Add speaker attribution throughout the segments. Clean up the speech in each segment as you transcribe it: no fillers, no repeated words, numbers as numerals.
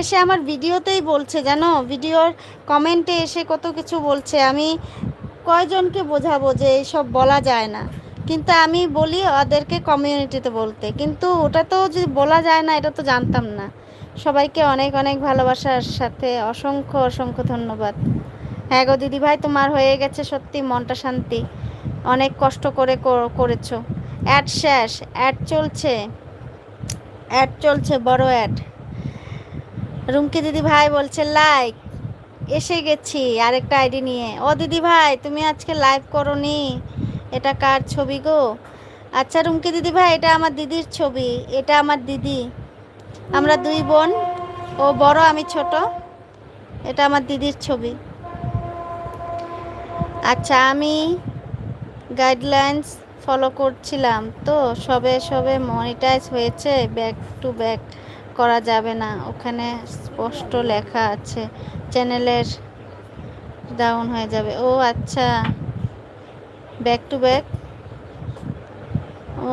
Speaker 1: এসে আমার ভিডিওতেই বলছে, জানো, ভিডিওর কমেন্টে এসে কত কিছু বলছে। আমি কয়জনকে বোঝাবো যে এইসব বলা যায় না, কিন্তু আমি বলি ওদেরকে কমিউনিটিতে বলতে, কিন্তু ওটা তো যদি বলা যায় না এটা তো জানতাম না। সবাইকে অনেক অনেক ভালোবাসার সাথে অসংখ্য অসংখ্য ধন্যবাদ। হ্যাঁ গো দিদি ভাই, তোমার হয়ে গেছে সত্যি মনটা শান্তি। অনেক কষ্ট করে করেছো। অ্যাড শেষ, অ্যাড চলছে, অ্যাড চলছে, বড় অ্যাড। রুমকি দিদি ভাই বলছে লাইক, এসে গেছি আরেকটা আইডি নিয়ে। ও দিদি ভাই, তুমি আজকে লাইভ করোনি? এটা কার ছবি গো? আচ্ছা রুমকি দিদি ভাই, এটা আমার দিদির ছবি, এটা আমার দিদি। আমরা দুই বোন, ও বড় আমি ছোট। এটা আমার দিদির ছবি। আচ্ছা, আমি গাইডলাইন্স ফলো করছিলাম তো, সবে সবে মনিটাইজ হয়েছে, ব্যাক টু ব্যাক করা যাবে না, ওখানে স্পষ্ট লেখা আছে চ্যানেলের ডাউন হয়ে যাবে। ও আচ্ছা, ব্যাক টু ব্যাক। ও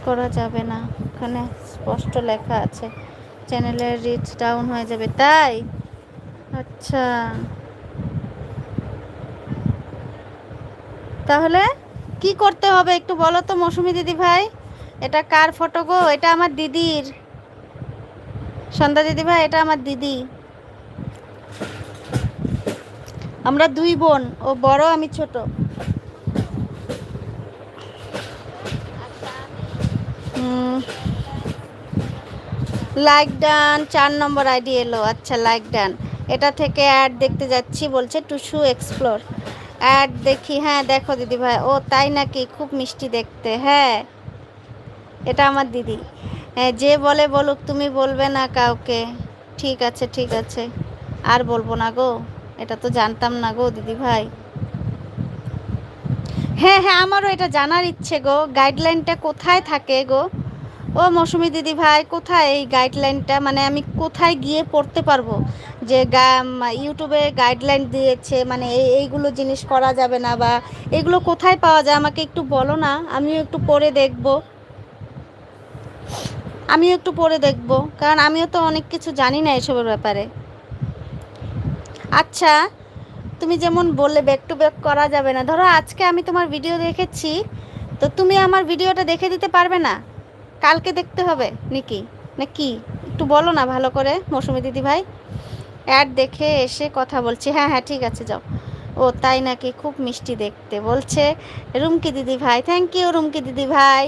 Speaker 1: করা যাবে না, ওখানে স্পষ্ট লেখা আছে চ্যানেলের রিচ ডাউন হয়ে যাবে, তাই? আচ্ছা, তাহলে কি করতে হবে একটু বলো তো মৌসুমী দিদি ভাই? এটা কার ফটো গো? এটা আমার দিদির। সন্ধ্যা দিদি ভাই, এটা আমার দিদি। আমরা দুই বোন, ও বড় আমি ছোট। লাইক ডান, 4 নম্বর আইডি এলো। আচ্ছা লাইক ডান। এটা থেকে অ্যাড দেখতে যাচ্ছি বলছে, টুসু এক্সপ্লোর। অ্যাড দেখি, হ্যাঁ দেখো দিদি ভাই। ও তাই নাকি? খুব মিষ্টি দেখতে। হ্যাঁ, এটা আমার দিদি। হ্যাঁ, যে বলে বলুক, তুমি বলবে না কাউকে? ঠিক আছে ঠিক আছে, আর বলবো না গো। এটা তো জানতাম না গো দিদি ভাই। হ্যাঁ হ্যাঁ, আমারও এটা জানার ইচ্ছে গো, গাইডলাইনটা কোথায় থাকে গো? ও মৌসুমী দিদি ভাই, কোথায় এই গাইডলাইনটা? মানে আমি কোথায় গিয়ে পড়তে পারবো যে ইউটিউবে গাইডলাইন দিয়েছে, মানে এইগুলো জিনিস করা যাবে না, বা এগুলো কোথায় পাওয়া যায় আমাকে একটু বলো না, আমিও একটু পড়ে দেখবো। আমিও একটু পড়ে দেখবো, কারণ আমিও তো অনেক কিছু জানি না এসবের ব্যাপারে। আচ্ছা, তুমি যেমন বললে ব্যাক টু ব্যাক করা যাবে না, ধরো আজকে আমি তোমার ভিডিও দেখেছি, তো তুমি আমার ভিডিওটা দেখে দিতে পারবে না? কালকে দেখতে হবে নাকি? নাকি একটু বলো না ভালো করে মৌসুমী দিদি ভাই। অ্যাড দেখে এসে কথা বলছি। হ্যাঁ হ্যাঁ ঠিক আছে, যাও। ও তাই নাকি? খুব মিষ্টি দেখতে বলছে রুমকি দিদি ভাই। থ্যাংক ইউ রুমকি দিদি ভাই।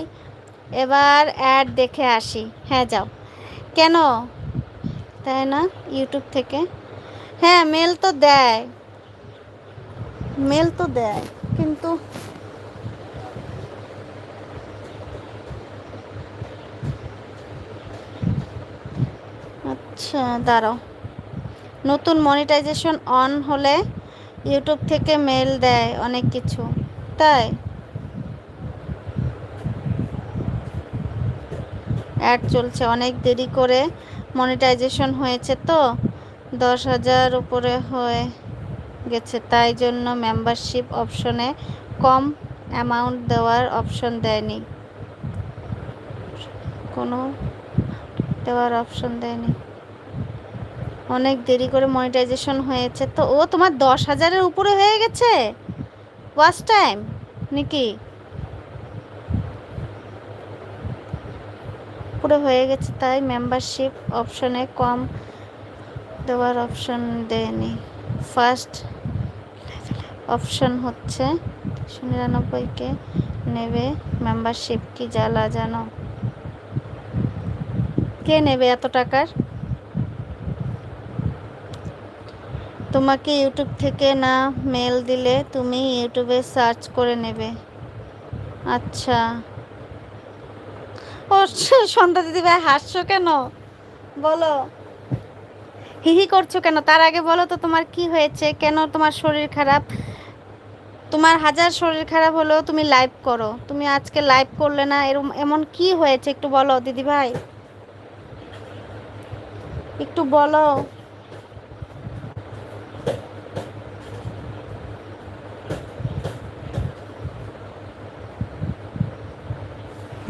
Speaker 1: এবার অ্যাড দেখে আসি। হ্যাঁ যাও। কেন? তাই না? ইউটিউব থেকে? হ্যাঁ, মেল তো দেয়, মেল তো দেয়, কিন্তু আচ্ছা দাঁড়াও, নতুন মনিটাইজেশন অন হলে ইউটিউব থেকে মেল দেয় অনেক কিছু, তাই? অ্যাড চলছে, অনেক দেরি করে মনিটাইজেশন হয়েছে তো, 10,000 উপরে হয়ে গেছে, তাই জন্য মেম্বারশিপ অপশনে কম অ্যামাউন্ট দেওয়ার অপশন দেয়নি, কোনো দেওয়ার অপশন দেয়নি। অনেক দেরি করে মনিটাইজেশন হয়েছে তো। ও তোমার 10,000-এর উপরে হয়ে গেছে ওয়াচ টাইম নাকি? পুরো হয়ে গেছে, তাই মেম্বারশিপ অপশনে কম দেওয়ার অপশন দেয়নি। ফার্স্ট অপশন হচ্ছে 99কে নেবে মেম্বারশিপ। কি জ্বালা জানো? কে নেবে এত টাকার? তোমাকে ইউটিউব থেকে না মেল দিলে তুমি ইউটিউবে সার্চ করে নেবে। আচ্ছা। ও সন্ধ্যা দিদি ভাই, হাসছো কেন বলো? হিহি করছো কেন? তার আগে বলো তো তোমার কি হয়েছে, কেন তোমার শরীর খারাপ? তোমার হাজার শরীর খারাপ হলেও তুমি লাইভ করো, তুমি আজকে লাইভ করলে না, এরম এমন কি হয়েছে একটু বলো দিদি ভাই, একটু বলো।